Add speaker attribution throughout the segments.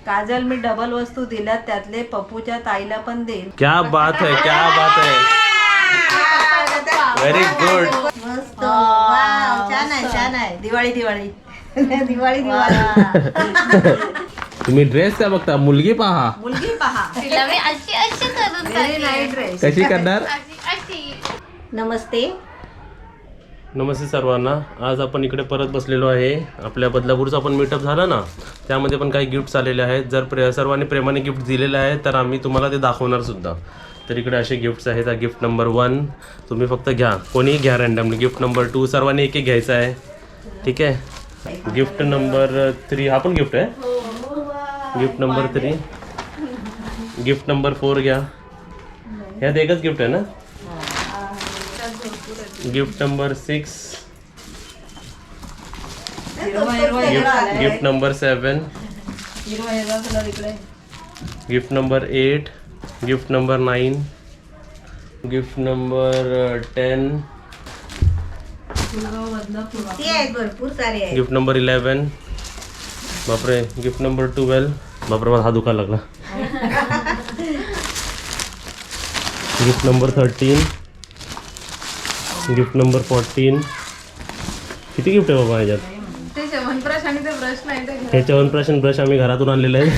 Speaker 1: काजल मी double वस्तू दिल्यात त्यातले पप्पूच्या ताईला पण देईल.
Speaker 2: क्या बात है, क्या बात है. Very good.
Speaker 1: मस्त. वाव, छान आहे छान आहे. दिवाळी दिवाळी दिवाळी दिवाळी.
Speaker 2: तुम्ही ड्रेस काय बघता? मुलगी पहा.
Speaker 1: मुलगी पहा.
Speaker 3: तिला मी अशी अशी करून
Speaker 1: Very nice dress.
Speaker 2: कशी करणार?
Speaker 3: अशी
Speaker 1: नमस्ते.
Speaker 2: नमस्ते सर्वांना. आज आपण इकडे परत बसलेलो आहे. आपल्या बदलापूरचा पण मीटअप झाला ना, त्यामध्ये पण काही गिफ्ट्स आलेले आहेत. जर सर्वांनी प्रेमाने गिफ्ट दिलेले आहे तर आम्ही तुम्हाला ते दाखवणार सुद्धा. तर इकडे असे गिफ्ट्स आहेत. गिफ्ट नंबर 1 तुम्ही फक्त घ्या, कोणीही घ्या रँडमली. गिफ्ट नंबर 2 सर्वांनी एक एक घ्यायचा आहे, ठीक आहे. गिफ्ट नंबर 3 हा पण गिफ्ट आहे. Gift number 3. गिफ्ट नंबर 4 घ्या. ह्यात एकच गिफ्ट आहे ना. Gift number 6. Gift number 7. Gift number 8. Gift number 9. Gift number 10.
Speaker 1: भरपूर सारे आहे.
Speaker 2: Gift number 11. बापरे. Gift number 12. बापरे मला हात दुखायला लागला. Gift number 13. Gift number 14. किती गिफ्ट आहे बाबा ह्याच्यात?
Speaker 3: ते च्यवनप्राश आणि ते ब्रश नाही ते
Speaker 2: हे च्यवनप्राश आणि ब्रश आम्ही घरातून आणलेले आहे.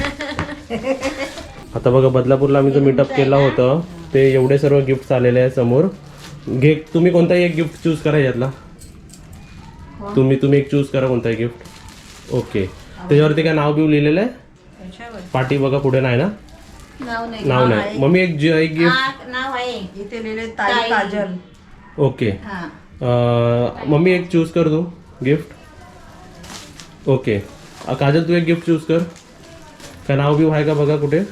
Speaker 2: आता बघा बदलापूरला आम्ही जो मीटअप केला होता ते एवढे सर्व गिफ्ट्स आलेले आहेत समोर. तुम्ही कोणताही एक गिफ्ट चूज करा यातला. तुम्ही एक चूज करा कोणताही गिफ्ट. ओके. त्याच्यावरती काय नाव बिव लिहिलेलं आहे? पाठी बघा पुढे नाही ना. नाव नाही. मग मी एक गिफ्ट
Speaker 1: नाव आहे इथे लिहिले ताई काजल.
Speaker 2: ओके. मम्मी एक चूज कर तू गिफ्ट. ओके. काजल तू एक गिफ्ट चूज कर. काय नाव बिव आहे का बघा कुठे.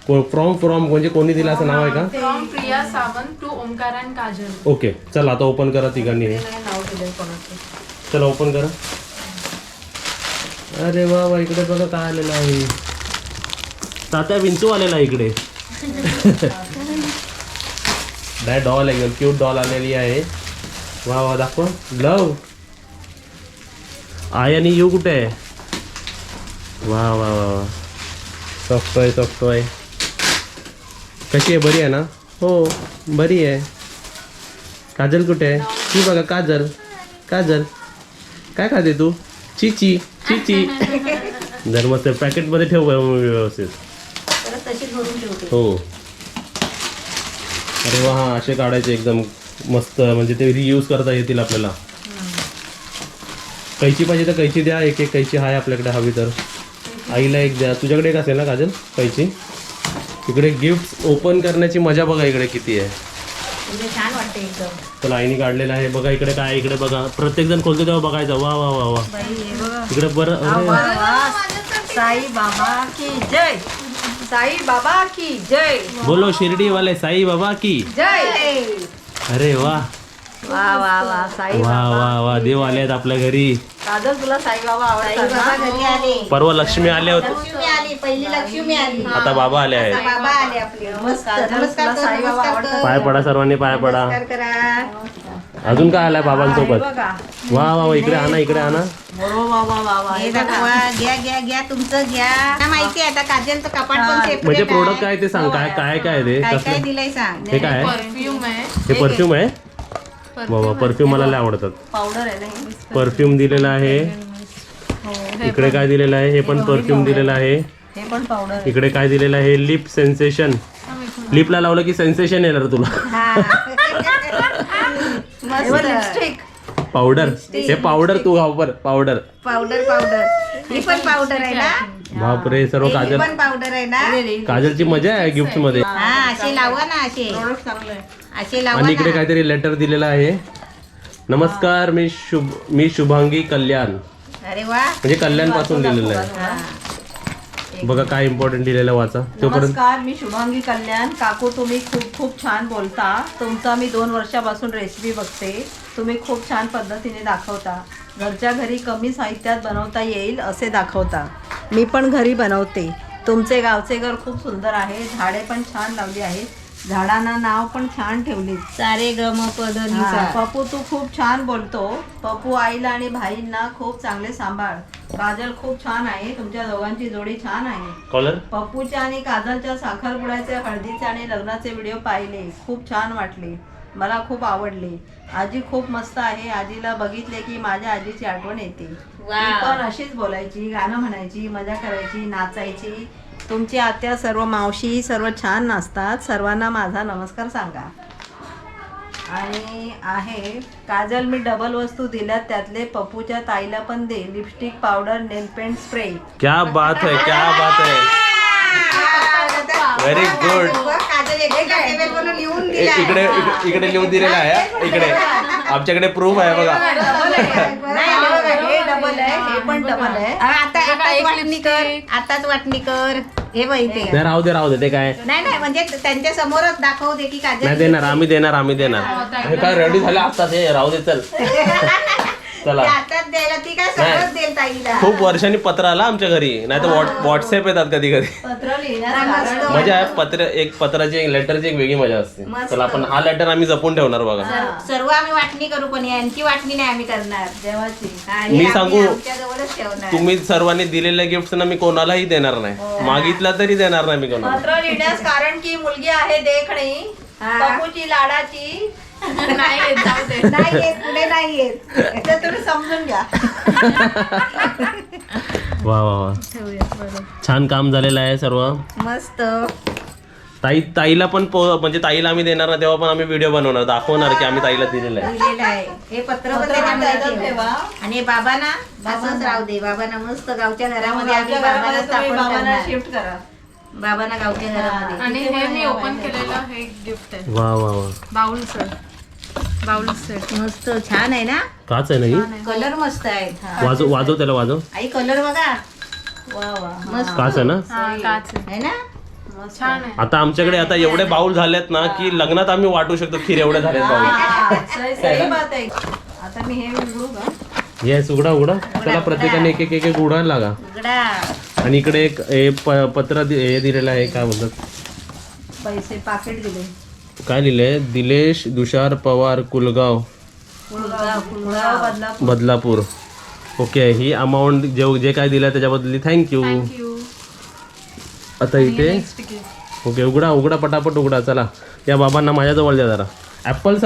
Speaker 2: फ्रॉम म्हणजे कोणी दिलं असं नाव आहे का?
Speaker 3: From Priya Sawant to Omkar and Kajal.
Speaker 2: Okay चला आता ओपन करा तिघांनी हे.
Speaker 1: नाव दिले कोणाचं.
Speaker 2: चला ओपन करा. अरे वा वा इकडे बघा काय आलेलं आहे. तात्या विंचू आलेला आहे इकडे. नाही डॉल एकदम क्यूट डॉल आलेली आहे. वा वा दाखवा. लव आय आणि यू कुठे आहे? वा वा वा वा. सॉफ्टॉय. कशी आहे? बरी आहे ना? हो बरी आहे. काजल कुठे आहे? ती बघा काजल. काय खाते तू? चिची. जर मस्त पॅकेटमध्ये ठेव व्यवस्थित.
Speaker 1: तशीच भरून ठेवते.
Speaker 2: हो. अरे वा. हा असे काढायचे एकदम मस्त, म्हणजे ते रियूज करता येतील आपल्याला. कैची पाहिजे तर कैची द्या. एक कैची आहे आपल्याकडे हवी तर. आईला एक द्या. तुझ्याकडे एक असेल ना काजल कैची. इकडे गिफ्ट ओपन करण्याची मजा बघा इकडे किती आहे.
Speaker 1: छान वाटते एकदम.
Speaker 2: तर आईने काढलेलं आहे बघा. इकडे काय इकडे बघा. प्रत्येक जण खोलतो तेव्हा बघायचं. वा वा वा वा. इकडे बरं.
Speaker 1: साई बाबा की जय. साई बाबा की जय.
Speaker 2: बोलो शिर्डी वाले साई बाबा की
Speaker 1: जय.
Speaker 2: अरे वा
Speaker 1: वा वा वा. साई
Speaker 2: वा वा वा. देव आले आहेत आपल्या घरी.
Speaker 1: काजल तुला साई बाबा आवडतात ना? घरी आले.
Speaker 2: परवा लक्ष्मी आले होते.
Speaker 1: लक्ष्मी आली. पहिली लक्ष्मी आली.
Speaker 2: आता बाबा आले आहेत.
Speaker 1: बाबा आले आपले. मस्त. नमस्कार. साई बाबा आवडतात.
Speaker 2: पाय पडा सर्वांनी. पाय पडा.
Speaker 1: नमस्कार करा.
Speaker 2: अजून काय आलाय बाबांसोबत?
Speaker 1: बघा.
Speaker 2: वा वा वा. इकडे आणा इकडे आणा.
Speaker 1: वा वा वा वा. हे दाखवा. घ्या तुमचं घ्या. माहिती आहे आता काजलचं कपाट पण सेपरेट
Speaker 2: म्हणजे प्रोडक्ट काय ते सांग. काय काय काय ते
Speaker 1: काय
Speaker 2: कसलं?
Speaker 1: दिलंय सांग.
Speaker 2: हे काय आहे?
Speaker 3: परफ्यूम आहे.
Speaker 2: हे परफ्यूम आहे. बाबा परफ्यूम मला लय आवडतात.
Speaker 1: पावडर आहे ना हे?
Speaker 2: परफ्यूम दिलेला आहे. इकडे काय दिलेलं आहे? हे पण परफ्यूम दिलेलं आहे.
Speaker 1: हे पण पावडर आहे.
Speaker 2: इकडे काय दिलेलं आहे? Lip sensation. लिपला लावलं की सेन्सेशन येणार तुला.
Speaker 1: लिपस्टिक.
Speaker 2: पावडर. हे पावडर तू वापर. पावडर.
Speaker 1: ही पण पावडर आहे ना?
Speaker 2: बापरे सर्व
Speaker 1: ही
Speaker 2: काजल.
Speaker 1: पण पावडर आहे ना?
Speaker 2: काजलची मजा आहे गिफ्ट मध्ये.
Speaker 1: हा असे लावा ना. असे लावा
Speaker 2: आणि इकडे
Speaker 1: ना.
Speaker 2: काहीतरी लेटर दिलेला आहे. नमस्कार मी शुभांगी कल्याण.
Speaker 1: अरे वा.
Speaker 2: म्हणजे कल्याण पासून दिलेलं आहे.
Speaker 1: हा.
Speaker 2: बघा काय इम्पॉर्टंट दिलेलं वाचा. तोपर्यंत
Speaker 1: नमस्कार मी शुभांगी कल्याण. काकू तुम्ही खूप छान बोलता. तुमचा मी 2 वर्षापासून रेसिपी बघते. तुम्ही खूप छान पद्धतीने दाखवता. घरच्या घरी कमी साहित्यात बनवता येईल असे दाखवता. मी पण घरी बनवते. तुमचे गावचे घर खूप सुंदर आहे. झाडे पण छान लावली आहेत. झाडांना नाव पण छान ठेवली.
Speaker 4: सारे गम पद निसा.
Speaker 1: पप्पू तू खूप छान बोलतो. पप्पू आईला आणि भाईंना खूप चांगले सांभाळ. काजल खूप छान आहे. तुमच्या दोघांची जोडी छान आहे.
Speaker 2: कॉलर
Speaker 1: पप्पूच्या आणि काजलच्या साखरपुड्याचे, हळदीचे आणि लग्नाचे व्हिडिओ पाहिले. खूप छान वाटले. मला खूप आवडले. आजी खूप मस्त आहे. आजीला बघितले की माझ्या आजीची आठवण येते. ती पण अशीच बोलायची, गाणं म्हणायची, मजा करायची, नाचायची. तुमची आत्या, सर्व मावशी सर्व छान नाचतात. सर्वांना माझा नमस्कार सांगा. आणि आहे काजल, मी डबल वस्तू दिल्यात, त्यातले पप्पूच्या ताईला पण दे. लिपस्टिक, पावडर, नेल पेंट, स्प्रे.
Speaker 2: क्या बात है, क्या बात है. Very good.
Speaker 4: काजल एक बोलून लिहून दिला.
Speaker 2: इकडे लिहून दिलेलं आहे. इकडे आमच्याकडे प्रूफ आहे बघा.
Speaker 1: हे डबल आहे, हे पण डबल आहे.
Speaker 4: आताच वाटणी कर, आताच वाटणी कर. हे बाई ते
Speaker 2: नाही, राहू दे ते काय
Speaker 4: नाही म्हणजे त्यांच्या समोरच दाखव दे की काजल
Speaker 2: नाही देणार. आम्ही देणार. हे काय रेडी झालं आता. ते राहू दे. चल चला.
Speaker 4: ते आताच द्यायला ती काय सगळंच देईल ताईला.
Speaker 2: खूप वर्षांनी पत्र आला आमच्या घरी. नाही तर व्हॉट्सअप येतात कधी कधी.
Speaker 1: पत्र लिहिण्यात
Speaker 2: मजा आहे. पत्राची एक लेटरची एक वेगळी मजा असते. चला आपण हा लेटर आम्ही जपून ठेवणार बघा.
Speaker 4: सर्व आम्ही वाटणी करू पण यांची वाटणी नाही आम्ही करणार.
Speaker 1: देवाची.
Speaker 4: आणि
Speaker 2: मी
Speaker 4: आम्ही
Speaker 2: सांगू,
Speaker 4: आमच्याजवळच ठेवणार.
Speaker 2: तुम्ही सर्वांनी दिलेल्या गिफ्ट ना मी कोणालाही देणार नाही. मागितला तरी देणार नाही मी कोणाला.
Speaker 1: पत्र लिहिण्यास कारण की मुलगी आहे देखणी. पप्पूची लाडाची.
Speaker 3: नाही येत, जाऊ दे.
Speaker 4: नाही येत, पुढे नाही येत.
Speaker 1: ते तुम्ही समजून घ्या.
Speaker 2: वा छान काम झालेलं आहे सर्व.
Speaker 4: मस्त.
Speaker 2: ताईला पण म्हणजे ताईला आम्ही देणार ना तेव्हा पण आम्ही व्हिडिओ बनवणार, दाखवणार की आम्ही ताईला दिलेलं आहे.
Speaker 4: दिलेलं आहे. हे पत्र पण
Speaker 1: पत्र
Speaker 4: त्याच्यामध्ये
Speaker 1: त्याच्यात
Speaker 4: ठेवा.
Speaker 1: ठेवा.
Speaker 4: आणि बाबांना असंच राहू दे. बाबांना मस्त गावच्या घरामध्ये आम्ही
Speaker 1: आमच्या घरामध्ये
Speaker 4: बाबांना
Speaker 1: तुम्ही
Speaker 4: स्थापन
Speaker 1: बाबांना
Speaker 4: करणार.
Speaker 1: शिफ्ट करा.
Speaker 4: बाबांना गावच्या घरामध्ये.
Speaker 3: आणि हे मी ओपन केलेलं हे गिफ्ट आहे.
Speaker 2: वा
Speaker 3: बाउल सेट
Speaker 4: मस्त छान आहे ना.
Speaker 2: काच आहे ना ही.
Speaker 4: कलर मस्त आहे.
Speaker 2: वाजव त्याला वाजव.
Speaker 4: आई कलर बघा
Speaker 1: वा वा.
Speaker 4: मस्त
Speaker 2: काच आहे ना.
Speaker 3: काच आहे.
Speaker 4: आहे ना.
Speaker 3: छान आहे.
Speaker 2: आता आमच्याकडे आता एवढे बाउल झालेत ना की लग्नात आम्ही वाटू शकतो खीर एवढे झालेत बाउल.
Speaker 1: सही बात आहे. आता मी हे उघडू का?
Speaker 2: येस उघडा. त्याला प्रत्येकाने एक उघडायला लागा.
Speaker 4: उघडा.
Speaker 2: आणि इकडे एक हे पत्र हे दिलेलं आहे. काय बोलतात,
Speaker 1: पैसे पाकिट दिले.
Speaker 2: काय लिहिलंय, दिलेश तुषार पवार, कुलगाव
Speaker 1: बदलापूर.
Speaker 2: बदलापूर. ओके. ही अमाऊंट जे काय दिलं त्याच्याबद्दल थँक्यू. आता इथे ओके उघडा पटापट उघडा. चला या बाबांना माझ्याजवळ द्या जरा. ऍपल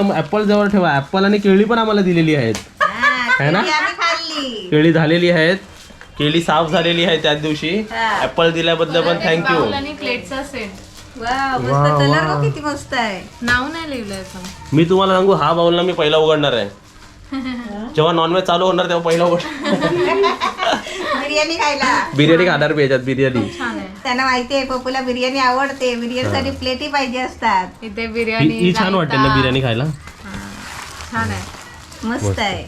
Speaker 2: जवळ ठेवा. ऍपल आणि केळी पण आम्हाला दिलेली आहेत. है ना.
Speaker 4: आम्ही खाल्ली.
Speaker 2: केळी झालेली आहेत. केळी साफ झालेली आहे त्याच दिवशी. ऍपल दिल्याबद्दल पण थँक्यू.
Speaker 3: बाउल आणि प्लेटचा सेट.
Speaker 4: वा मस्त कलर किती मस्त आहे.
Speaker 3: नाव नाही लिहिलंय पण.
Speaker 2: मी तुम्हाला सांगू, हा बाउल ना मी पहिला उघडणार आहे. जेव्हा नॉनव्हेज चालू होणार तेव्हा पहिला
Speaker 4: बिर्याणी खायला.
Speaker 2: बिर्याणी खाणार मी याच्यात. बिर्याणी
Speaker 3: छान आहे.
Speaker 4: त्यांना माहिती आहे पप्पूला बिर्याणी आवडते. बिर्याणीसाठी प्लेटी पाहिजे असतात.
Speaker 3: इथे
Speaker 2: ही
Speaker 3: बिर्याणी
Speaker 2: छान वाटते ना बिर्याणी खायला.
Speaker 3: छान आहे.
Speaker 4: मस्त आहे.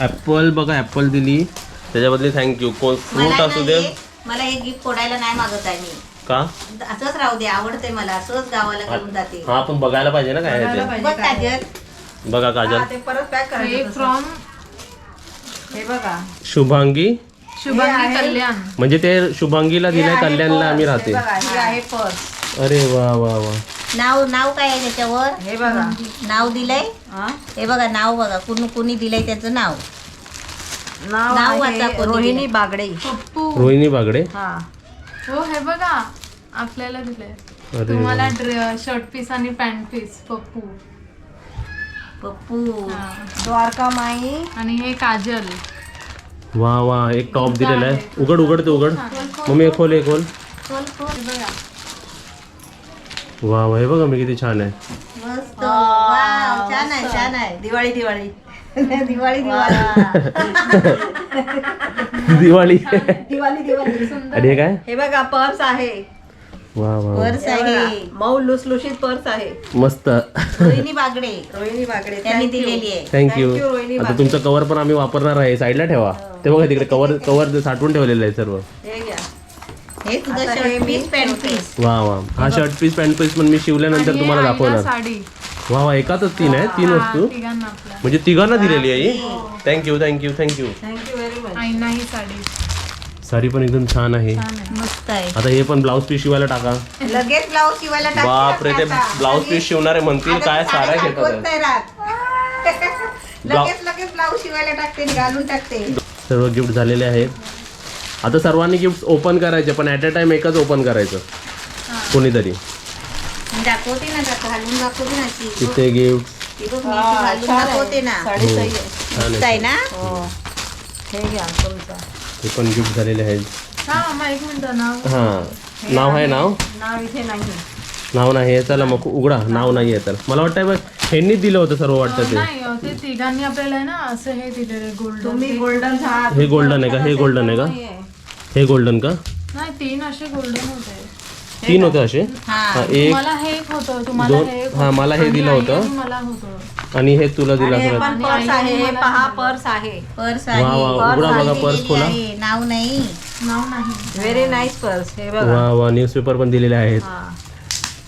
Speaker 2: ऍपल बघा, ऍपल दिली त्याच्याबद्दल थँक्यू. कोण फ्रूट असू दे.
Speaker 4: मला हे गिफ्ट फोडायला नाही मागत आहे मी.
Speaker 2: का
Speaker 4: असंच राहू दे. आवडते मला. असंच गावाला घेऊन जाते.
Speaker 2: हा आपण बघायला पाहिजे ना काय आहे ते.
Speaker 4: बघ काजल.
Speaker 2: बघा काजल.
Speaker 1: ते परत पॅक
Speaker 3: हे
Speaker 1: करायचं.
Speaker 3: फ्रॉम
Speaker 1: हे बघा.
Speaker 2: शुभांगी
Speaker 3: शुभांगी कल्याण.
Speaker 2: म्हणजे ते शुभांगीला
Speaker 1: हे
Speaker 2: दिलंय,
Speaker 1: आहे
Speaker 2: कल्याणला आम्ही
Speaker 1: पर्स.
Speaker 2: राहते.
Speaker 1: हे बघा, हे आहे पर्स.
Speaker 2: अरे वा वा वा.
Speaker 4: नाव काय आहे त्याच्यावर.
Speaker 1: हे बघा.
Speaker 4: नाव दिलंय.
Speaker 1: हा?
Speaker 4: हे बघा नाव बघा. कुणी दिलंय त्याचं नाव.
Speaker 1: नाव
Speaker 4: नाव
Speaker 1: आहे
Speaker 4: वाचा कोणी
Speaker 1: रोहिणी
Speaker 4: दिलंय.
Speaker 1: बागडे.
Speaker 3: पप्पू.
Speaker 2: रोहिणी बागडे.
Speaker 1: हा.
Speaker 3: हो हे बघा आपल्याला दिलंय.
Speaker 2: अरे
Speaker 3: तुम्हाला शर्ट पीस आणि पॅन्ट पीस पप्पू.
Speaker 4: पप्पू.
Speaker 3: हा.
Speaker 1: द्वारका माई.
Speaker 3: आणि हे काजल.
Speaker 2: वा वा. एक टॉप दिलेला आहे. उघड ते उघड. मम्मी खोल.
Speaker 3: हे बघा.
Speaker 2: वा वा. हे बघा मी किती छान आहे.
Speaker 4: मस्त. वाव, छान आहे.
Speaker 1: दिवाळी
Speaker 4: दिवाळी
Speaker 2: दिवाळी.
Speaker 1: दिवाळी.
Speaker 2: आणि हे काय.
Speaker 1: हे बघा पर्स आहे.
Speaker 2: वा वा.
Speaker 4: पर्स आहे.
Speaker 1: मऊ लुसलुशीत पर्स आहे.
Speaker 2: मस्त.
Speaker 4: रोहिणी बागडे
Speaker 1: रोहिणी बागडे
Speaker 4: त्यांनी दिलेली आहे.
Speaker 2: थँक्यू.
Speaker 1: Thank you, रोहिणी
Speaker 2: आता
Speaker 1: बागडे.
Speaker 2: तुमचं कवर पण आम्ही वापरणार आहे. साईडला ठेवा. ते बघा तिकडे कवर साठवून ठेवलेलं आहे सर्व.
Speaker 1: हे घ्या.
Speaker 4: हे तुझं
Speaker 1: आता हे
Speaker 4: शर्ट
Speaker 1: मी
Speaker 4: पीस पॅन्ट पीस.
Speaker 2: वा वा. हा शर्ट पीस पॅन्ट पीस पण मी शिवल्यानंतर
Speaker 3: आणि
Speaker 2: तुम्हाला
Speaker 3: आईला
Speaker 2: दाखवणार.
Speaker 3: साडी.
Speaker 2: वा वा. एकाच 3 आहे. 3 वस्तू
Speaker 3: तिघांना आपल्या.
Speaker 2: म्हणजे तिघांना दिलेली आहे ही. थँक्यू.
Speaker 1: Thank you very much.
Speaker 3: आईना ही साडी.
Speaker 2: साडी पण एकदम छान आहे.
Speaker 3: छान आहे.
Speaker 4: मस्त आहे.
Speaker 2: आता हे पण ब्लाऊज पीस शिवायला टाका.
Speaker 4: लगेच ब्लाऊज शिवायला टाकते
Speaker 2: बाप रे, ते
Speaker 4: आता.
Speaker 2: ब्लाऊज पीस शिवणारे म्हणतील
Speaker 4: आता
Speaker 2: काय
Speaker 4: साड्या
Speaker 2: साड्या
Speaker 4: दाखवत
Speaker 2: घेतात.
Speaker 4: नाही राहत. लगेच ब्लाऊज शिवायला टाकते घालून टाकते.
Speaker 2: सर्व गिफ्ट झालेले आहेत. आता सर्वांनी गिफ्ट ओपन करायचे, पण ॲट अ टाइम एकच ओपन करायचं कोणीतरी.
Speaker 4: दाखवते ना घालून दाखवते ना ती.
Speaker 2: तिथे गिफ्ट
Speaker 4: ती बघ, मी ती घालून दाखवते ना.
Speaker 1: साडी सही आहे.
Speaker 2: छान
Speaker 4: मस्त
Speaker 2: आहे.
Speaker 4: आहे ना.
Speaker 1: हो हे घ्या तुमचं
Speaker 2: हे पण गिफ्ट झालेले आहेत.
Speaker 3: हा मामा एक मिनिट नाव.
Speaker 2: हां, नाव आहे नाव
Speaker 1: नाव इथे नाही.
Speaker 2: नाव नाही आहे. चला मग उघडा. नाव नाही आहे तर मला वाटतं बघ ह्यांनीच दिलं होतं सर्व वाटतं ते.
Speaker 3: नाही ते तिघांनी आपल्याला आहे ना असं हे दिलेलं गोल्डन.
Speaker 1: तुम्ही गोल्डन आहात.
Speaker 2: हे golden आहे का? हे golden आहे का?
Speaker 1: नाहीये.
Speaker 2: हे गोल्डन का?
Speaker 3: नाही 3 असे गोल्डन होते.
Speaker 2: 3 होते असे.
Speaker 4: हा.
Speaker 2: हा, एक
Speaker 3: तुम्हाला हे एक होतं, तुम्हाला
Speaker 2: दोन-
Speaker 3: हे एक
Speaker 2: हा,
Speaker 3: होतं.
Speaker 2: मला हे
Speaker 3: आणि
Speaker 2: दिलं
Speaker 3: आई
Speaker 2: होतं.
Speaker 3: आणि मला होतं.
Speaker 2: आणि हे तुला दिलं
Speaker 1: आणि हे
Speaker 2: असं.
Speaker 1: पण पर्स आहे. हे पहा पर्स आहे.
Speaker 4: पर्स
Speaker 2: वा,
Speaker 4: आहे.
Speaker 2: वा,
Speaker 1: उघडा
Speaker 2: बघा,
Speaker 4: दिलेली
Speaker 2: पर्स खोला.
Speaker 4: आहे. नाव नाही.
Speaker 3: नाव नाही.
Speaker 1: Very nice purse. हे बघा.
Speaker 2: वा वा, न्यूजपेपर पण दिलेले आहेत.
Speaker 1: हा.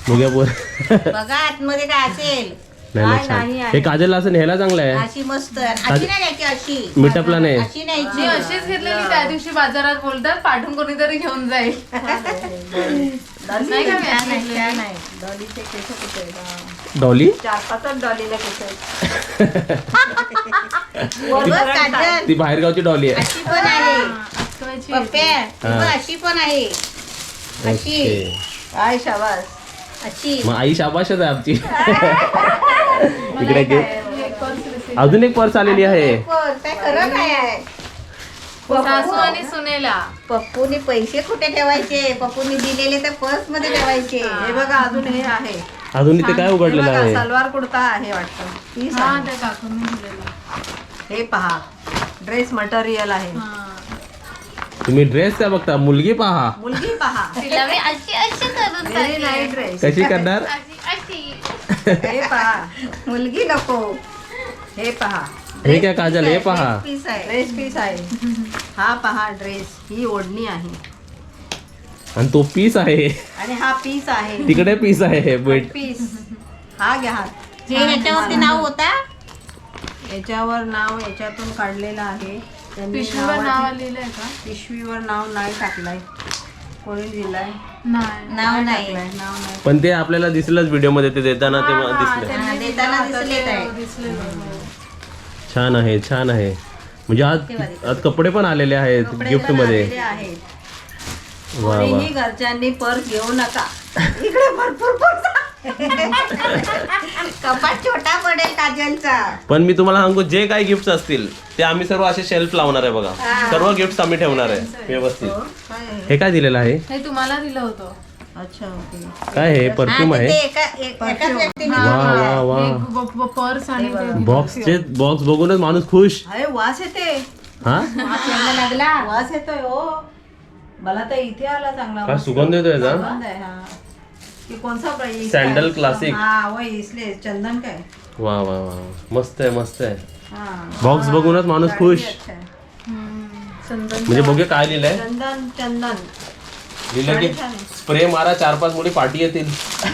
Speaker 2: बघूया पोर.
Speaker 4: बघा आतमध्ये काय असेल.
Speaker 2: नाही नाही,
Speaker 1: नाही,
Speaker 2: छान.
Speaker 1: नाही आहे.
Speaker 2: हे काजलला असं न्यायला चांगलं आहे.
Speaker 4: अशी मस्त अशी नाही घ्यायची अशी.
Speaker 2: मिटअपला नाही.
Speaker 4: अशी
Speaker 3: मी
Speaker 4: न्यायची.
Speaker 3: अशीच घेतलेली त्या दिवशी बाजारात बोलतात पाठवून कोणीतरी घेऊन जाईल.
Speaker 1: डॉली
Speaker 3: नाही का मी
Speaker 1: छान
Speaker 3: अशी
Speaker 1: आहे,
Speaker 3: घेतलेली?
Speaker 1: छान आहे. डॉलीचे केस कुठे आहेत? हा.
Speaker 2: डॉली
Speaker 1: 4-5 डॉलीला केस आहेत.
Speaker 4: बघ काजल.
Speaker 2: ती बाहेरगावची डॉली आहे.
Speaker 4: अशी पण आहे.
Speaker 3: अटकवायची
Speaker 4: पप्प्या ती बघ,
Speaker 2: हा.
Speaker 4: अशी पण आहे. अशी
Speaker 2: ओके.
Speaker 1: काय शाबास.
Speaker 4: अशी
Speaker 2: मग आई शाबाशच आहे आमची. इकडे घे.
Speaker 3: एक पर्स receipt.
Speaker 2: अजून एक पर्स आलेली आहे.
Speaker 4: पण काय खरं काय आहे.
Speaker 3: सासू आणि सुनेला.
Speaker 4: पप्पूने पैसे कुठे ठेवायचे. पप्पूने दिलेले तर पर्स मध्ये ठेवायचे.
Speaker 1: हे बघा अजून हे आहे.
Speaker 2: अजून इथे काय
Speaker 1: हे
Speaker 2: उघडलेलं
Speaker 1: बघा
Speaker 2: आहे?
Speaker 1: सलवार कुर्ता आहे वाटतं. पीस
Speaker 3: हा
Speaker 1: आहे.
Speaker 3: त्या काकूंनी दिलेला.
Speaker 1: हे पहा ड्रेस मटेरियल आहे.
Speaker 3: हा.
Speaker 2: तुम्ही ड्रेस काय बघता? मुलगी पहा
Speaker 1: मुलगी पहा.
Speaker 3: तिला मी अशी अशी करून
Speaker 1: व्हेरी नाईस ड्रेस.
Speaker 2: कशी करणार.
Speaker 1: हे पहा.
Speaker 4: मुलगी नको.
Speaker 1: हे पहा.
Speaker 2: हे काय काजल? हे पहा.
Speaker 4: पीस आहे.
Speaker 1: ड्रेस पीस आहे. हा पहा ड्रेस. ही ओढणी आहे.
Speaker 2: आणि तो पीस आहे.
Speaker 1: आणि हा पीस आहे.
Speaker 2: तिकडे पीस आहे. वेट.
Speaker 1: पीस. हा घ्या हात.
Speaker 4: जे ह्याच्यावरती नाव होता.
Speaker 1: याच्यावर नाव याच्यातून काढलेलं आहे. त्यांनी
Speaker 3: पिशवीवर नाव लिहिलंय का?
Speaker 1: पिशवीवर नाव नाही टाकलंय. कोणी दिलाय?
Speaker 3: नाही.
Speaker 4: नाव नाही.
Speaker 1: टाकलंय, नाव नाही.
Speaker 2: पण ते आपल्याला दिसलंच व्हिडिओ मध्ये ते देताना ते मला दिसलं.
Speaker 1: त्यांनी
Speaker 4: हा,
Speaker 1: दिलं
Speaker 4: देताना
Speaker 1: होतं
Speaker 4: दिसलेत
Speaker 1: ते.
Speaker 4: आहे.
Speaker 3: दिसलेलं.
Speaker 2: छान आहे, छान आहे. म्हणजे आज कपडे पण आलेले आहेत
Speaker 1: कपडे
Speaker 2: गिफ्ट
Speaker 1: पण
Speaker 2: मध्ये.
Speaker 1: आलेले आहेत.
Speaker 2: वा वा.
Speaker 1: कोणीही घरच्यांनी पर्स घेऊ नका. इकडे भरपूर पर्स आहे.
Speaker 4: कपाट छोटा पडेल काजलचा.
Speaker 2: पण मी तुम्हाला सांगू, जे काही गिफ्ट असतील ते आम्ही सर्व असे शेल्फ लावणार आहे बघा. सर्व गिफ्ट आम्ही ठेवणार आहे व्यवस्थित.
Speaker 1: काय आहे?
Speaker 2: हे काय दिलेलं आहे?
Speaker 3: हे तुम्हाला दिलं होतं.
Speaker 1: अच्छा ओके.
Speaker 2: काय हे परफ्यूम
Speaker 4: हा,
Speaker 2: आहे?
Speaker 4: ते एकाच व्यक्तीने
Speaker 2: वा वा वा.
Speaker 3: पर्स आणि ते
Speaker 2: बॉक्स बघूनच माणूस खुश.
Speaker 1: अरे वास येते.
Speaker 2: हा
Speaker 1: वास यायला लागला. वास येतोय हो. मला तर इथे आला चांगला
Speaker 2: काय
Speaker 1: वास.
Speaker 2: सुगंध येतोय याचा?
Speaker 1: सुगंध आहे, हा. कि कौन सा प्राइस?
Speaker 2: Sandal classic.
Speaker 1: हाँ वही इसलिए चंदन का है.
Speaker 2: वा वा वा, मस्त आहे मस्त आहे.
Speaker 1: हाँ.
Speaker 2: बॉक्स बघूनच माणूस
Speaker 1: गाडी
Speaker 2: खुश.
Speaker 1: भी अच्छा है.
Speaker 3: चंदन.
Speaker 2: म्हणजे बघूया काय लिहिलंय.
Speaker 1: चंदन चंदन.
Speaker 2: लिहिलं की
Speaker 1: गाडी छान आहे.
Speaker 2: स्प्रे मारा 4-5 मुली पार्टी येतील.
Speaker 3: असं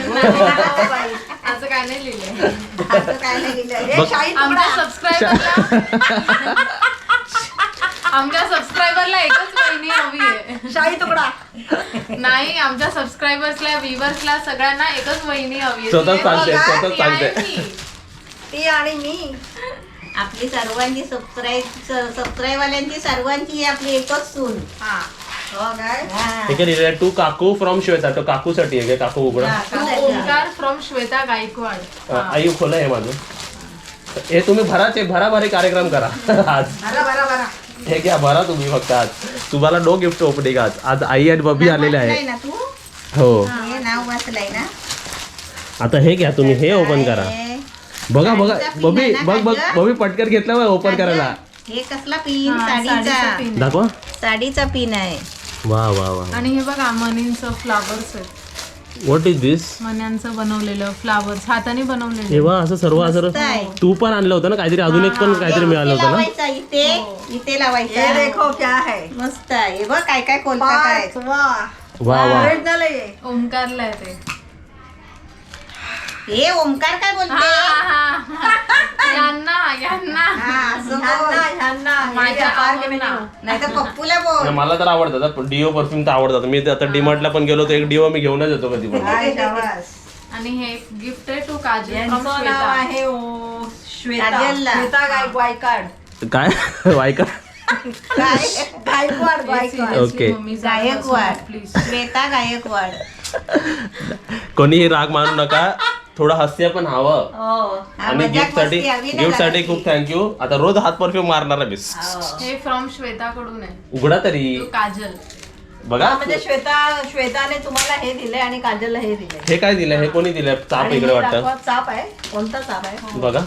Speaker 3: काय नाही लिहिलंय.
Speaker 4: असं काय नाही लिहिलं.
Speaker 1: ए, शाही
Speaker 3: आमच्या
Speaker 1: तुकडा.
Speaker 3: सबस्क्रायबरला आमच्या सबस्क्रायबरला एकच वहिनी हवी आहे.
Speaker 1: शाही तुकडा.
Speaker 3: नाही, आमच्या सबस्क्रायबर्सला व्ह्युअर्सला सगळ्यांना एकच वहिनी हवी आहे.
Speaker 2: स्वतःच सांगते,
Speaker 3: बघा,
Speaker 2: स्वतःच
Speaker 3: ती आहे
Speaker 2: सांगते.
Speaker 3: ती.
Speaker 1: ती आणि मी.
Speaker 4: आपली सर्वांची सबस्क्राईबवाल्यांची सर्वांची आपली एकच सून.
Speaker 1: हा. हो काय?
Speaker 4: हा.
Speaker 2: हे काय लिहिलंय? टू काकू फ्रॉम श्वेता. तो काकूसाठी आहे काय? काकू उघडा.
Speaker 1: हा,
Speaker 3: तू
Speaker 1: चालेल.
Speaker 3: ओंकार फ्रॉम श्वेता गायकवाड.
Speaker 2: आई खोला हे माझं. हे तुम्ही भराभरी कार्यक्रम करा आज.
Speaker 1: बरा बरा बरा.
Speaker 2: हे घ्या भरा तुम्ही फक्त आज. तुम्हाला नो गिफ्ट ओपनिंग आज. आज आई आणि बबी आलेले
Speaker 4: वाचलंय
Speaker 2: आहे.
Speaker 4: ना तू.
Speaker 2: हो.
Speaker 4: हे नाव वाचलंय ना.
Speaker 2: आता हे घ्या तुम्ही. हे ओपन करा.
Speaker 4: हे
Speaker 2: बघा बघा
Speaker 4: साडीचा पिन
Speaker 2: बबी
Speaker 4: आहे ना
Speaker 2: बघ बघ
Speaker 4: काजल?
Speaker 2: बबी पटकन घेतला बघ ओपन करायला.
Speaker 4: हे कसला पिन.
Speaker 3: हा, साडीचा
Speaker 4: साडीचा
Speaker 3: पिन आहे.
Speaker 2: दाखवा.
Speaker 4: साडीचा पिन आहे.
Speaker 2: वा वा वा.
Speaker 3: आणि हे बघा मण्यांचं फ्लावर्स आहेत.
Speaker 2: व्हॉट इज दिस?
Speaker 3: मण्यांचं बनवलेलं फ्लावर्स हाताने बनवलेलं.
Speaker 2: हे वा असं सर्व असं
Speaker 4: मस्त आहे.
Speaker 2: तू पण आणलं होतं ना काहीतरी? अजून एक पण काहीतरी मिळालं
Speaker 4: इथे
Speaker 2: होतं ना?
Speaker 4: लावायचा इथे इथे
Speaker 1: ये
Speaker 4: लावायचा.
Speaker 1: देखो क्या है.
Speaker 4: मस्त आहे. हे बघ काय काय कोलकाता आहे.
Speaker 1: वाह.
Speaker 2: वा वा.
Speaker 1: Original आहे ये.
Speaker 3: ओंकारला आहे ते.
Speaker 4: हे ओमकार काय बोलते
Speaker 3: यांना यांना
Speaker 4: हा, असं बोल.
Speaker 3: माझ्या
Speaker 4: नाही तर पप्पूला बोल.
Speaker 2: मला तर आवडतात डिओ परफ्यूम तर आवडतात. मी आता डीमार्टला पण गेलो तर एक डिओ मी घेऊनच येतो कधी पण.
Speaker 4: हाय, शाबास.
Speaker 3: आणि हे गिफ्ट आहे टू काजल
Speaker 1: यांचं
Speaker 3: from
Speaker 1: नाव
Speaker 3: श्वेता.
Speaker 1: आहे श्वेता
Speaker 4: काजलला.
Speaker 1: श्वेता गायकवाड.
Speaker 2: काय वायका
Speaker 4: काय?
Speaker 1: गायकवाड गायकवाड.
Speaker 2: ओके.
Speaker 3: मम्मी सांगा
Speaker 4: गायकवाड
Speaker 3: समोर, please.
Speaker 4: श्वेता गायकवाड.
Speaker 2: कोणीही राग मानू नका, थोडं हास्य पण हवं.
Speaker 1: हो.
Speaker 4: हा,
Speaker 2: आणि
Speaker 4: मजाक
Speaker 2: गिफ्ट साठी
Speaker 4: मस्ती हवी ना
Speaker 2: गिफ्ट साठी
Speaker 4: जराशी.
Speaker 2: खूप थँक्यू. आता रोज हात परफ्यूम मारणार आहे मिस.
Speaker 3: हे फ्रॉम श्वेता कडून आहे
Speaker 2: उघडा तरी
Speaker 3: टू काजल.
Speaker 2: बघा.
Speaker 1: हा, म्हणजे श्वेताने तुम्हाला हे दिले आणि काजलला हे दिले.
Speaker 2: हे काय दिलंय, हे कोणी दिलंय? चाप
Speaker 1: आणि
Speaker 2: इकडे
Speaker 1: हे
Speaker 2: वाटतं.
Speaker 1: दाखवा, चाप आहे. कोणता चाप आहे?
Speaker 2: बघा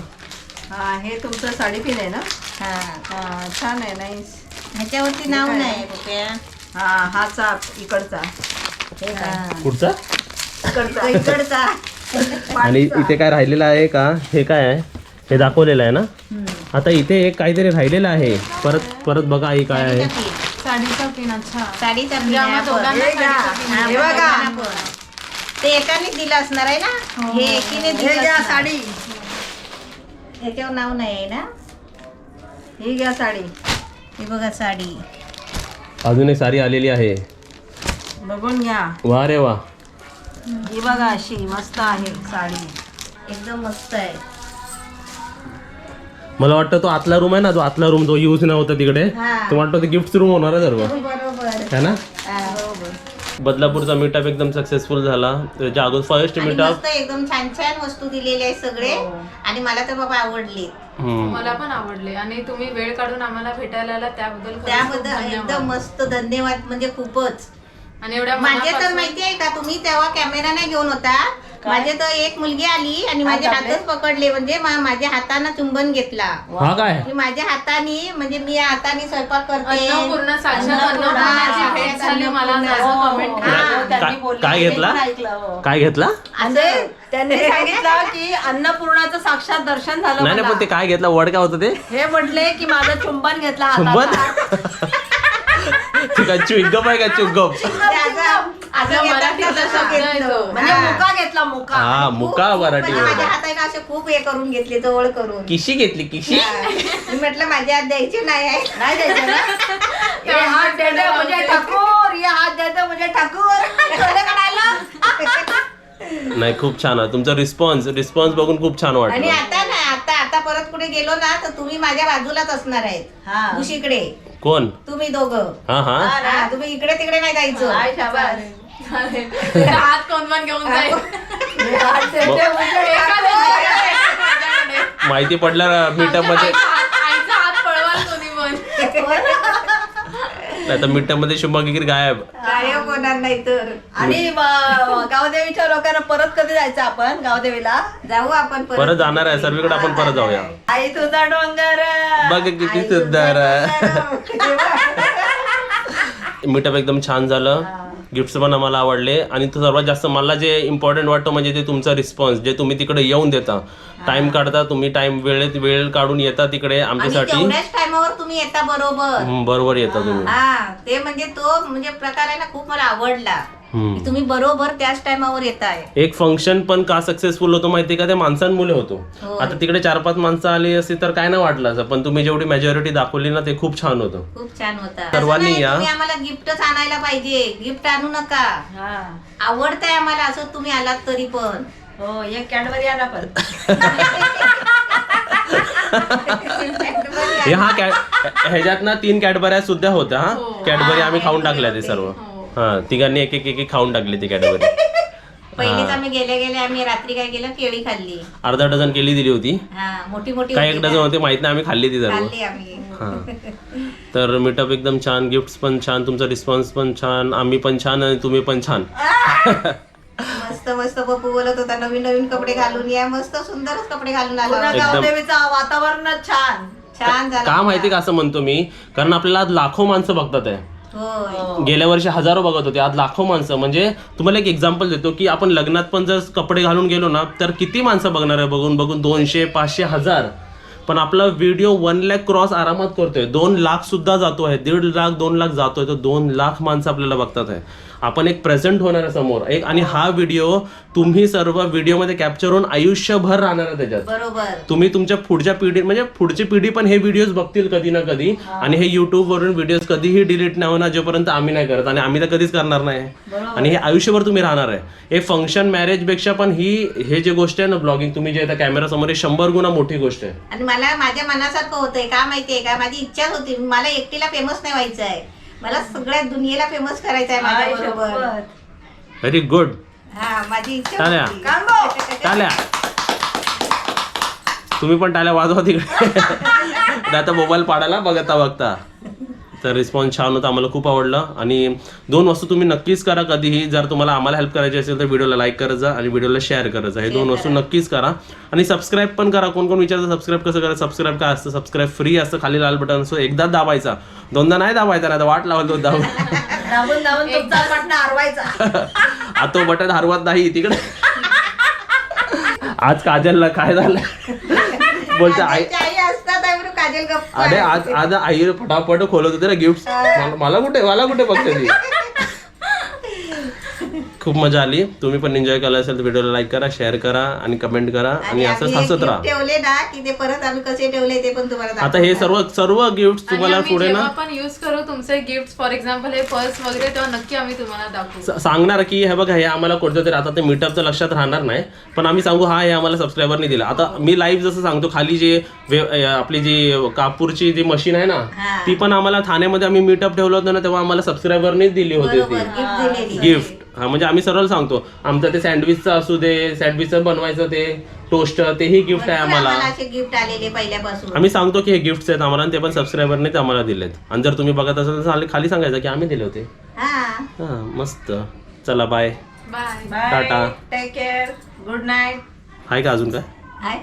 Speaker 1: हा, हे तुमचं साडी पिन आहे ना?
Speaker 4: हा.
Speaker 1: हा, छान आहे. नाईस.
Speaker 4: ह्याच्यावरती नाव नाही बघूया.
Speaker 1: हा, हा चाप इकडचा. हे काय?
Speaker 4: हा.
Speaker 2: पुढचा.
Speaker 1: इकडचा.
Speaker 4: इकडचा.
Speaker 2: आणि इथे काय राहिलेलं आहे का? हे काय आहे? हे दाखवलेलं आहे ना. आता इथे एक काहीतरी राहिलेलं आहे. परत परत बघा हे काय आहे.
Speaker 3: साडीचा पिन. अच्छा
Speaker 4: साडीचा
Speaker 3: म्हणजे आम्हा
Speaker 4: पिन आहे
Speaker 3: दोघांना
Speaker 1: हे घ्या.
Speaker 3: साडीचा पिन.
Speaker 4: हा,
Speaker 1: हे बघा.
Speaker 4: दोघांना पण. ते एकाने दिलं असणार आहे ना, हे एकीने
Speaker 1: हे
Speaker 4: दिलं
Speaker 1: घ्या
Speaker 4: असणार.
Speaker 1: साडी.
Speaker 4: ह्याच्यावर नाव नाही आहे ना.
Speaker 1: ही घ्या साडी.
Speaker 4: हे बघा साडी.
Speaker 2: अजून एक साडी आलेली आहे.
Speaker 1: बघून घ्या.
Speaker 2: वा रे वा.
Speaker 1: ही बघा अशी मस्त आहे साडी.
Speaker 4: एकदम मस्त आहे.
Speaker 2: मला वाटतं तो आतला रूम आहे ना, तो आतला रूम जो यूज नाही होता तिकडे,
Speaker 4: हा.
Speaker 2: तो वाटतं ते गिफ्ट रूम होणार आहे सर्व,
Speaker 4: बरोबर.
Speaker 2: है ना.
Speaker 4: हा.
Speaker 2: बदलापूरचा मीटअप एकदम सक्सेसफुल झाला. त्याच्या अगोदर फर्स्ट
Speaker 4: आणि
Speaker 2: मीटअप.
Speaker 4: मस्त एकदम छान छान वस्तू दिलेले आहेत सगळे. आणि मला तर बाबा आवडली.
Speaker 3: मला पण आवडले आणि तुम्ही वेळ काढून आम्हाला भेटायला आला त्याबद्दल खरंच खूप
Speaker 4: त्याबद्दल
Speaker 3: धन्यवाद.
Speaker 4: एकदम मस्त धन्यवाद, म्हणजे खूपच.
Speaker 3: आणि एवढ्या
Speaker 4: माझे तर
Speaker 3: मनापासून-
Speaker 4: माहिती आहे का, तुम्ही तेव्हा कॅमेरा नाही घेऊन होता. माझे तर एक मुलगी आली आणि माझे
Speaker 1: हात
Speaker 4: हातच पकडले, म्हणजे माझ्या हातानं चुंबन घेतला.
Speaker 2: हा काय
Speaker 4: मी माझ्या हाताने, म्हणजे मी हाताने स्वयंपाक करते.
Speaker 3: अन्नपूर्णा साक्षात
Speaker 4: अन्नपूर्णा,
Speaker 3: अन्नपूर्णाची भेट झाली मला
Speaker 4: अन्नपूर्णा.
Speaker 3: असं
Speaker 1: हो,
Speaker 3: कमेंट
Speaker 1: हो,
Speaker 3: केलं.
Speaker 1: त्यांनी
Speaker 2: काय-
Speaker 1: बोलले,
Speaker 2: काय
Speaker 1: ते
Speaker 2: घेतला?
Speaker 1: पण ऐकलं, हो.
Speaker 2: काय घेतला?
Speaker 1: म्हणजे त्यांनी सांगितलं की अन्नपूर्णाचं साक्षात दर्शन झालं
Speaker 2: नाही नाही,
Speaker 1: मला.
Speaker 2: पण ते काय घेतला? वर्ड काय होतं ते?
Speaker 1: हे म्हटले की माझं चुंबन घेतला
Speaker 2: चुंबन?
Speaker 1: हाताचा.
Speaker 2: ते काय चुईगम आहे का? चुगम.
Speaker 3: आता मराठीचा शब्द आहे तो.
Speaker 1: म्हणजे मुका घेतला मुका.
Speaker 2: हा, मुका मराठी
Speaker 4: माझ्या
Speaker 2: word.
Speaker 4: हाताने असे खूप हे करून घेतले, जवळ करून.
Speaker 2: किशी घेतली, किशी.
Speaker 4: मी म्हटलं माझ्या हात द्यायचे नाही आहे.
Speaker 1: नाही द्यायचं ना. ये हात देते म्हणजे ठाकूर, ये हात देते म्हणजे ठाकूर. कळलं का नाही?
Speaker 2: नाही, खूप छान आहे तुमचा रिस्पॉन्स बघून खूप छान
Speaker 4: आणि
Speaker 2: वाटलं.
Speaker 4: आता ना, आता परत कुठे गेलो ना तर तुम्ही माझ्या बाजूलाच असणार आहेत.
Speaker 1: हा.
Speaker 4: दुसरीकडे
Speaker 2: कोण?
Speaker 4: तुम्ही दोघं.
Speaker 2: हा हा.
Speaker 4: हा, तुम्ही इकडे तिकडे नाही जायचं.
Speaker 1: हाय, शाबास.
Speaker 3: चालेल. हात कोण पण घेऊन जाईल
Speaker 1: ये हात देते म्हणजे
Speaker 3: एका
Speaker 1: ठाकूर.
Speaker 2: माहिती पडलं मीटअप मध्ये.
Speaker 3: आईचा हात पळवाल कोणी पण.
Speaker 2: नाही तर मीटअप मध्ये शुभांगी गायब.
Speaker 4: गायब होणार नाही तर.
Speaker 1: आणि गावदेवीच्या लोकांना परत कधी जायचं आपण गावदेवीला?
Speaker 4: जाऊ आपण
Speaker 2: परत जाणार आहे सर्वीकडे, आपण परत जाऊया.
Speaker 1: आई तुझा डोंगर.
Speaker 2: बघ किती सुंदर. मीटअप एकदम छान झालं. गिफ्ट्स पण आम्हाला आवडले. आणि तो सर्वात जास्त मला जे इम्पॉर्टंट वाटतं म्हणजे ते तुमचा रिस्पॉन्स, जे तुम्ही तिकडे येऊन देता, टाइम काढता तुम्ही, टाइम वेळ काढून येता तिकडे
Speaker 4: आणि
Speaker 2: आमच्यासाठी.
Speaker 4: तेवढ्याच टायमावर तुम्ही येता बरोबर.
Speaker 2: बरोबर येता तुम्ही.
Speaker 4: हा, ते म्हणजे तो म्हणजे प्रकार आहे ना, खूप मला आवडला. की तुम्ही बरोबर त्याच टायमावर येताय.
Speaker 2: एक फंक्शन पण का सक्सेसफुल होतो माहिती का? त्या माणसांमुळे होतो.
Speaker 4: होय.
Speaker 2: आता तिकडे 4-5 माणसं आली असती तर काय नाही वाटलं असं, पण तुम्ही जेवढी मेजॉरिटी दाखवली ना ते खूप छान होतं.
Speaker 4: खूप छान होता.
Speaker 2: सर्वांनी
Speaker 4: असं नाही,
Speaker 2: या.
Speaker 4: तुम्ही आम्हाला गिफ्टच आणायला पाहिजे, गिफ्ट आणू नका.
Speaker 1: हा.
Speaker 4: आवडतंय आम्हाला असं तुम्ही आलात तरी पण.
Speaker 1: हो, एक कॅडबरी आणा पण.
Speaker 2: ह्याच्यात ना 3 कॅडबऱ्या सुद्धा होत्या. हा, कॅडबरी आम्ही खाऊन टाकल्या ते सर्व. हा, तिघांनी एक एक खाऊन टाकली ती कॅडबरी.
Speaker 4: पहिलीच आम्ही गेले आम्ही रात्री काय केलं, केळी खाल्ली.
Speaker 2: अर्धा डझन केली दिली होती.
Speaker 4: हा, मोठी मोठी
Speaker 2: काय
Speaker 4: होती
Speaker 2: एक डझन
Speaker 4: ना.
Speaker 2: होते माहित नाही, आम्ही खाल्ली ती सर्व.
Speaker 4: खाल्ली आम्ही.
Speaker 2: हा. तर मीटअप एकदम छान, गिफ्ट्स पण छान, तुमचा रिस्पॉन्स पण छान, आम्ही पण छान आणि तुम्ही पण छान.
Speaker 4: मस्त मस्त पप्पू बोलत होता, नवीन नवीन कपडे घालून या. मस्त सुंदरच कपडे घालून आला.
Speaker 1: पूर्ण
Speaker 2: एकदम.
Speaker 1: गावदेवीचं वातावरणच छान.
Speaker 4: छान झालं.
Speaker 2: का माहिती का असं म्हणतो मी? कारण आपल्याला आज लाखो माणसं बघतात आहे.
Speaker 4: होय.
Speaker 2: गेल्या वर्षी हजारो बघत होते, आज लाखो माणसं. म्हणजे तुम्हाला एक एक्झाम्पल देतो की आपण लग्नात पण जर कपडे घालून गेलो ना तर किती माणसं बघणार आहे? बघून 200, 500, 1000. पण आपला व्हिडिओ 1 लाख क्रॉस आरामात करतोय. 2 लाख सुद्धा जातो आहे, 1.5 लाख 2 लाख जातोय, तर 2 लाख माणसं आपल्याला बघतात आहे. आपण एक प्रेझेंट होणार आहे समोर एक, आणि हा व्हिडिओ तुम्ही सर्व व्हिडिओमध्ये कॅप्चर होऊन आयुष्यभर राहणार आहे त्याच्यात.
Speaker 4: बरोबर.
Speaker 2: तुम्ही तुमच्या पुढच्या पिढी म्हणजे पुढची पिढी पण हे व्हिडिओज बघतील कधी ना कधी, आणि हे युट्यूब वरून व्हिडिओज कधीही डिलीट नाही होणार जोपर्यंत आम्ही नाही करत, आणि आम्ही तर कधीच करणार नाही. आणि हे आयुष्यभर तुम्ही राहणार आहे. हे फंक्शन मॅरेज पेक्षा पण हे जे गोष्ट आहे ना ब्लॉगिंग, तुम्ही जे आता कॅमेरा समोर, हे 100 गुणा मोठी गोष्ट आहे.
Speaker 4: आणि मला माझ्या मनासारखं होतंय का माहितीये का, माझी इच्छाच होती मला एकटीला फेमस नाही व्हायचं आहे, मला सगळ्या दुनियेला फेमस करायचं आहे माझ्या बरोबर.
Speaker 2: Very good.
Speaker 4: हा माझी इच्छा
Speaker 2: टाळ्या.
Speaker 4: होती.
Speaker 2: टाळ्या. तुम्ही पण टाळ्या वाजवा तिकडे. आता मोबाईल पाडायला बघता बघता. तर रिस्पॉन्स छान होता, आम्हाला खूप आवडलं. आणि 2 वस्तू तुम्ही नक्कीच करा कधीही, जर तुम्हाला आम्हाला हेल्प करायची असेल तर व्हिडिओला लाईक करायचा आणि व्हिडिओला शेअर करायचा. हे 2 वस्तू नक्कीच करा. आणि सबस्क्राईब पण करा. कोण कोण विचारतं सबस्क्राईब कसं करायचं. सबस्क्राईब काय असतं, सबस्क्राईब फ्री असतं, खाली लाल बटन असतो, एकदा दाबायचा, 2दा नाही दाबायचा, नाही तर वाट लावायला तो दाब.
Speaker 1: दाबून दाबून तुमचा बटन हरवायचा.
Speaker 2: आता तो बटन हरवत नाही तिकडे. आज काजलला काय झालं बोलते आई,
Speaker 4: आई असतात आहे बरं, काजल गप्प.
Speaker 2: अरे आज आई फटाफट खोलत होते ना गिफ्ट. मला कुठे बघते ती. खूप मजा आली. तुम्ही पण एन्जॉय केला असेल तर व्हिडिओला लाईक करा, शेअर करा आणि कमेंट करा, आणि असंच हसत राहा.
Speaker 4: ठेवले ना की ते परत आम्ही कसे ठेवले ते पण तुम्हाला
Speaker 2: आता हे सर्व गिफ्ट तुम्हाला पुढे ना
Speaker 3: आपण युज करू तुमचे गिफ्ट, फॉर एक्झाम्पल हे पर्स वगैरे, तेव्हा नक्की आम्ही तुम्हाला दाखवू.
Speaker 2: सांगणार की हे बघा हे आम्हाला कोणतं तरी, आता ते मीटअपचं लक्षात राहणार नाही, पण आम्ही सांगू हा हे आम्हाला सबस्क्रायबरने दिला. आता मी लाईव्ह जसं सांगतो, खाली जे आपली जी कापूरची जी मशीन आहे ना, ती पण आम्हाला ठाण्यामध्ये आम्ही मीटअप ठेवलं होतं ना, तेव्हा आम्हाला सबस्क्रायबरनेच दिली होती ती गिफ्ट. हा म्हणजे आम्ही सरळ सांगतो, आमचं ते सँडविचचं असू दे, सँडविचचं बनवायचं ते टोस्ट, तेही गिफ्ट आहे आम्हाला.
Speaker 4: गिफ्ट आलेले पहिल्यापासून.
Speaker 2: आम्ही सांगतो की हे गिफ्ट्स आहेत आम्हाला, ते पण सबस्क्रायबरनेच आम्हाला दिलेत. आणि जर तुम्ही बघत असाल तर खाली सांगायचं की आम्ही दिले होते. हा मस्त. चला bye.
Speaker 3: Bye.
Speaker 2: Tata.
Speaker 4: Take care. Good night.
Speaker 2: आहे का अजून काय?
Speaker 4: हाय.